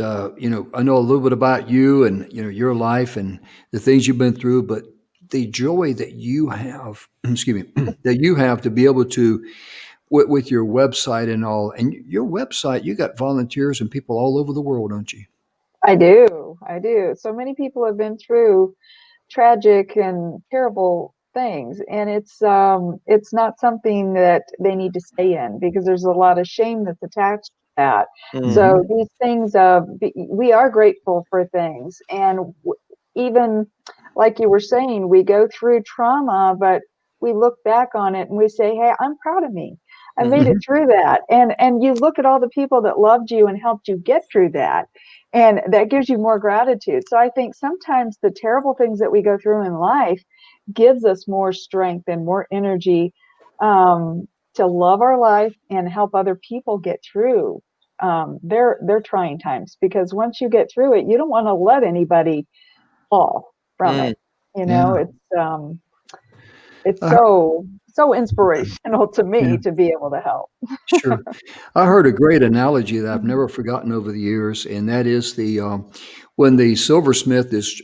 Speaker 1: I know a little bit about you and, your life and the things you've been through, but the joy that you have, that you have to be able to, with your website and all, and your website, you got volunteers and people all over the world, don't you?
Speaker 3: I do. So many people have been through tragic and terrible things, and it's not something that they need to stay in, because there's a lot of shame that's attached to that. So these things, we are grateful for things, and even like you were saying, we go through trauma, but we look back on it and we say, hey, I'm proud of me. I made it through that. And you look at all the people that loved you and helped you get through that, and that gives you more gratitude. So I think sometimes the terrible things that we go through in life gives us more strength and more energy to love our life and help other people get through their trying times. Because once you get through it, you don't want to let anybody fall from it. You know, it's so inspirational to me to be able to help.
Speaker 1: Sure. I heard a great analogy that I've never forgotten over the years, and that is the when the silversmith is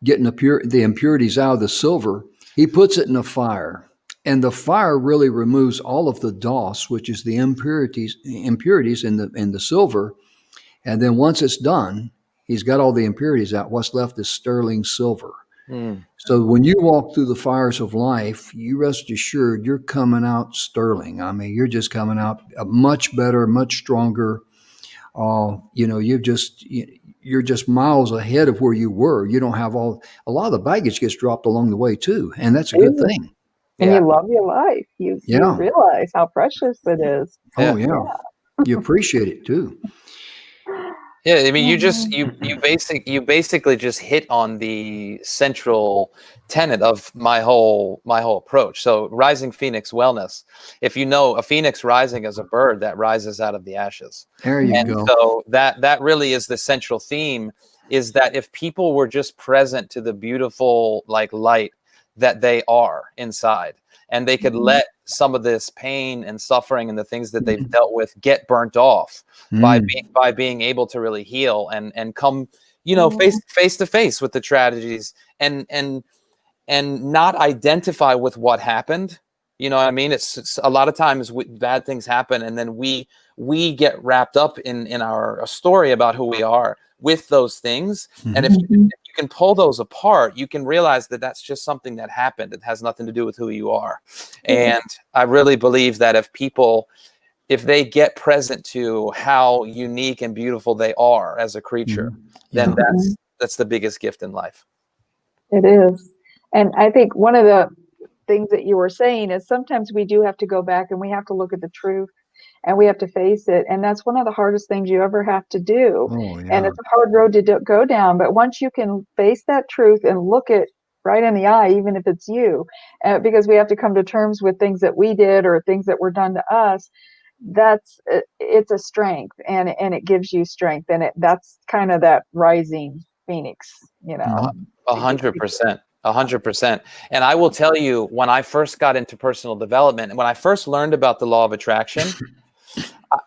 Speaker 1: getting the impurities out of the silver, he puts it in a fire, and the fire really removes all of the dross, which is the impurities in the silver. And then once it's done, he's got all the impurities out. What's left is sterling silver. So when you walk through the fires of life, you rest assured you're coming out sterling. I mean, you're just coming out much better, much stronger. You're just miles ahead of where you were. You don't have a lot of the baggage gets dropped along the way too, and that's a good thing.
Speaker 3: And you love your life. You realize how precious it is.
Speaker 1: Oh yeah. You appreciate it too.
Speaker 6: Yeah, I mean, you basically just hit on the central tenet of my whole approach. So, Rising Phoenix Wellness. If you know, a phoenix rising is a bird that rises out of the ashes.
Speaker 1: There you go.
Speaker 6: So that really is the central theme. Is that if people were just present to the beautiful light that they are inside, and they could let some of this pain and suffering and the things that they've dealt with get burnt off by being able to really heal and come, face to face with the tragedies and not identify with what happened. You know what I mean? It's a lot of times bad things happen, and then we get wrapped up in our story about who we are with those things. And if you can pull those apart, you can realize that that's just something that happened. It has nothing to do with who you are. And I really believe that if they get present to how unique and beautiful they are as a creature, then that's the biggest gift in life.
Speaker 3: It is. And I think one of the things that you were saying is sometimes we do have to go back and we have to look at the truth. And we have to face it. And that's one of the hardest things you ever have to do. And it's a hard road to go down. But once you can face that truth and look it right in the eye, even if it's you, because we have to come to terms with things that we did or things that were done to us, it's a strength, and it gives you strength. And that's kind of that rising phoenix,
Speaker 6: 100%. 100%. And I will tell you, when I first got into personal development and when I first learned about the law of attraction,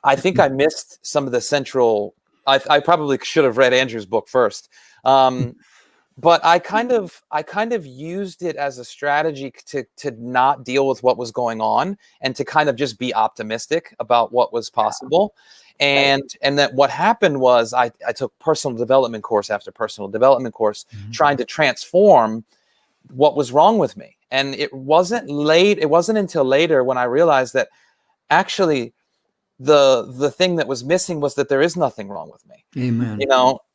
Speaker 6: I think I missed some of the central. I probably should have read Andrew's book first, but I kind of used it as a strategy to not deal with what was going on and to kind of just be optimistic about what was possible. And that what happened was I took personal development course after personal development course, trying to transform what was wrong with me. And it wasn't until later when I realized that actually the thing that was missing was that there is nothing wrong with me.
Speaker 1: Amen.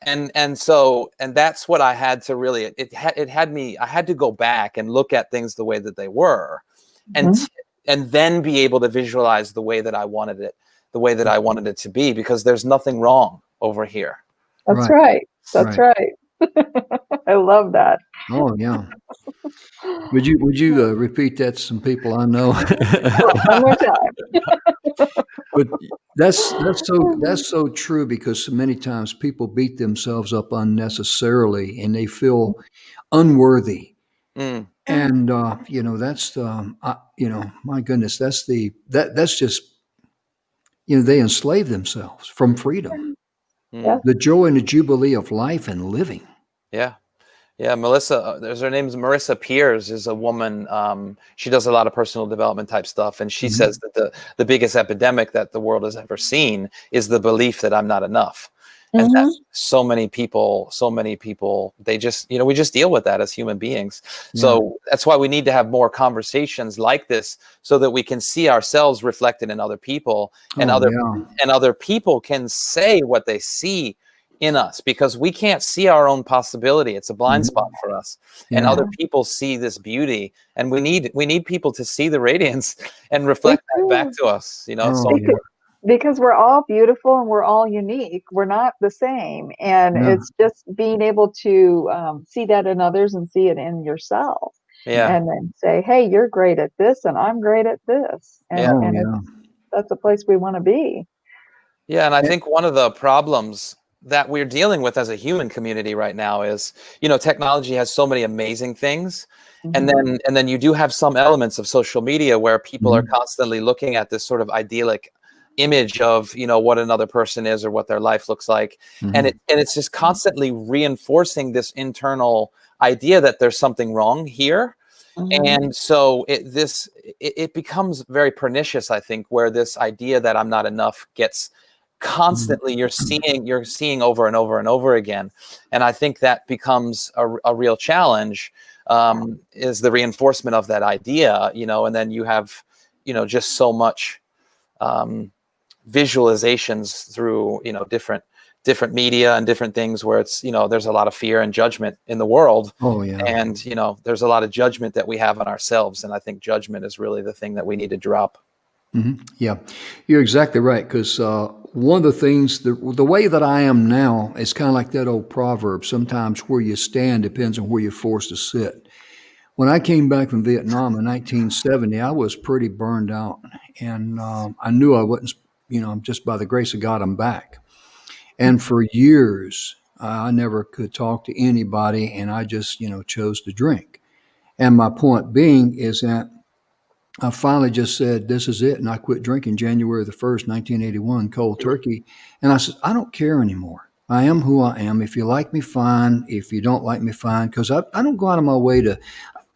Speaker 6: And that's what I had to really, I had to go back and look at things the way that they were, and then be able to visualize the way that I wanted it to be, because there's nothing wrong over here.
Speaker 3: That's right. That's right. I love that.
Speaker 1: Oh yeah. Would you repeat that to some people I know?
Speaker 3: One more time.
Speaker 1: But that's so true, because so many times people beat themselves up unnecessarily and they feel unworthy. And that's my goodness, that's just they enslave themselves from freedom. The joy and the jubilee of life and living.
Speaker 6: Yeah, Melissa, her name is Marissa Peers, is a woman. She does a lot of personal development type stuff. And she says that the biggest epidemic that the world has ever seen is the belief that I'm not enough. And that
Speaker 3: Mhm.
Speaker 6: so many people, they just, we just deal with that as human beings.
Speaker 1: Yeah.
Speaker 6: So that's why we need to have more conversations like this, so that we can see ourselves reflected in other people, and
Speaker 1: Oh, yeah.
Speaker 6: other people can say what they see in us, because we can't see our own possibility. It's a blind
Speaker 1: Mhm.
Speaker 6: spot for us. And
Speaker 1: Yeah.
Speaker 6: other people see this beauty, and we need people to see the radiance and reflect that back to us,
Speaker 1: Oh,
Speaker 6: so
Speaker 1: yeah.
Speaker 3: Because we're all beautiful and we're all unique. We're not the same. And
Speaker 1: Yeah.
Speaker 3: it's just being able to see that in others and see it in yourself.
Speaker 6: yeah.
Speaker 3: And then say, hey, you're great at this and I'm great at this.
Speaker 6: Yeah.
Speaker 1: Oh,
Speaker 3: And
Speaker 1: yeah.
Speaker 3: that's a place we want to be.
Speaker 6: Yeah, and I think one of the problems that we're dealing with as a human community right now is, technology has so many amazing things, and
Speaker 3: Mhm.
Speaker 6: then you do have some elements of social media where people are
Speaker 1: Mhm.
Speaker 6: constantly looking at this sort of idyllic image of, what another person is or what their life looks like, and
Speaker 1: Mhm.
Speaker 6: it's just constantly reinforcing this internal idea that there's something wrong here.
Speaker 3: Mhm.
Speaker 6: And so it becomes very pernicious, I think, where this idea that I'm not enough gets constantly, you're seeing over and over and over again. And I think that becomes a real challenge, is the reinforcement of that idea, and then you have, just so much visualizations through, different media and different things, where it's, there's a lot of fear and judgment in the world.
Speaker 1: Oh, yeah.
Speaker 6: And, there's a lot of judgment that we have on ourselves. And I think judgment is really the thing that we need to drop.
Speaker 1: Yeah, you're exactly right. Because one of the things, the way that I am now is kind of like that old proverb. Sometimes where you stand depends on where you're forced to sit. When I came back from Vietnam in 1970, I was pretty burned out, and I knew I wasn't. Just by the grace of God, I'm back. And for years, I never could talk to anybody, and I just, chose to drink. And my point being is that I finally just said, this is it. And I quit drinking January the 1st, 1981, cold turkey. And I said, I don't care anymore. I am who I am. If you like me, fine. If you don't like me, fine. Because I don't go out of my way to,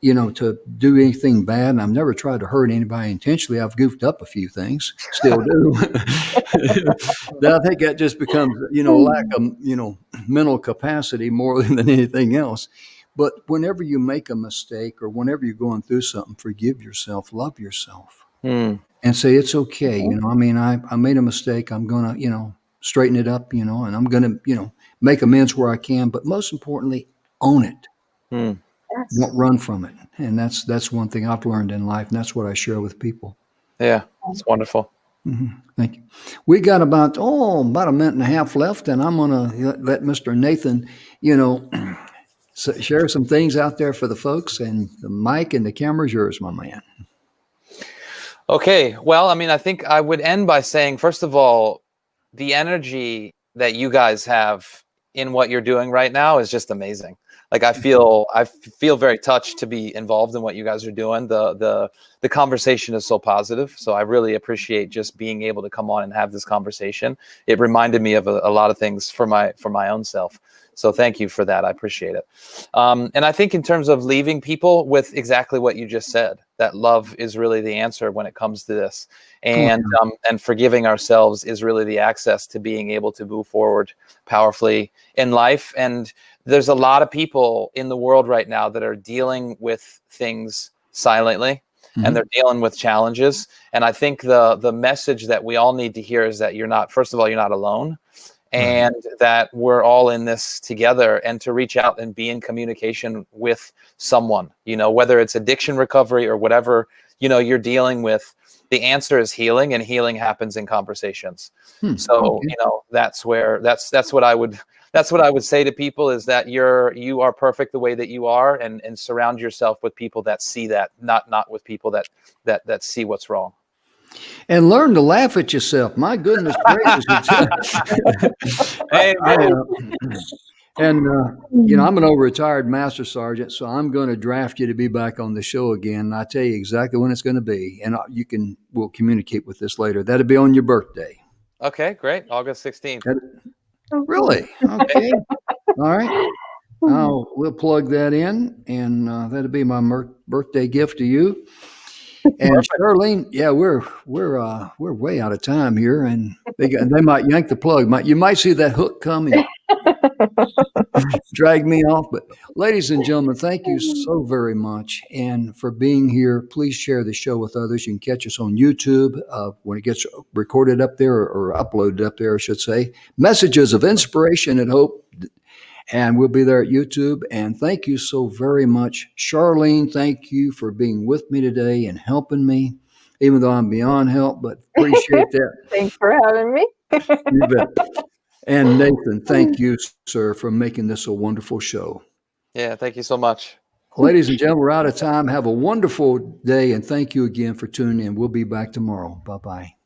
Speaker 1: to do anything bad. And I've never tried to hurt anybody intentionally. I've goofed up a few things, still do. I think that just becomes, lack of, mental capacity more than anything else. But whenever you make a mistake or whenever you're going through something, forgive yourself, love yourself,
Speaker 6: Hmm.
Speaker 1: and say it's okay. I made a mistake. I'm gonna, straighten it up, and I'm gonna, make amends where I can. But most importantly, own it.
Speaker 6: Hmm.
Speaker 3: Yes.
Speaker 1: Don't run from it. And that's one thing I've learned in life, and that's what I share with people.
Speaker 6: Yeah, it's wonderful.
Speaker 1: Thank you. We got about a minute and a half left, and I'm gonna let Mr. Nathan, share some things out there for the folks, and the mic and the camera's yours, my man.
Speaker 6: Okay. Well, I mean, I think I would end by saying, first of all, the energy that you guys have in what you're doing right now is just amazing. Like I feel very touched to be involved in what you guys are doing. The conversation is so positive. So I really appreciate just being able to come on and have this conversation. It reminded me of a lot of things for my own self. So thank you for that. I appreciate it. And I think in terms of leaving people with exactly what you just said, that love is really the answer when it comes to this. And forgiving ourselves is really the access to being able to move forward powerfully in life. And there's a lot of people in the world right now that are dealing with things silently, and they're dealing with challenges. And I think the message that we all need to hear is that first of all, you're not alone. And that we're all in this together, and to reach out and be in communication with someone, whether it's addiction recovery or whatever, you're dealing with. The answer is healing, and healing happens in conversations. So, that's what I would say to people, is that you are perfect the way that you are, and surround yourself with people that see that, not with people that see what's wrong.
Speaker 1: And learn to laugh at yourself. My goodness gracious.
Speaker 6: Hey,
Speaker 1: I'm an over-retired master sergeant, so I'm going to draft you to be back on the show again. I'll tell you exactly when it's going to be, and we'll communicate with this later. That'll be on your birthday.
Speaker 6: Okay, great. August 16th.
Speaker 1: Really? Okay. All right. We'll plug that in, and that'll be my birthday gift to you. And Charlene, yeah, we're way out of time here, and They might yank the plug. You might see that hook coming, drag me off. But ladies and gentlemen, thank you so very much. And for being here, please share the show with others. You can catch us on YouTube when it gets recorded up there or uploaded up there, I should say. Messages of Inspiration and Hope. And we'll be there at YouTube. And thank you so very much. Charlene, thank you for being with me today and helping me, even though I'm beyond help, but appreciate that.
Speaker 3: Thanks for having me.
Speaker 1: You bet. And Nathan, thank you, sir, for making this a wonderful show.
Speaker 6: Yeah, thank you so much.
Speaker 1: Ladies and gentlemen, we're out of time. Have a wonderful day, and thank you again for tuning in. We'll be back tomorrow. Bye-bye.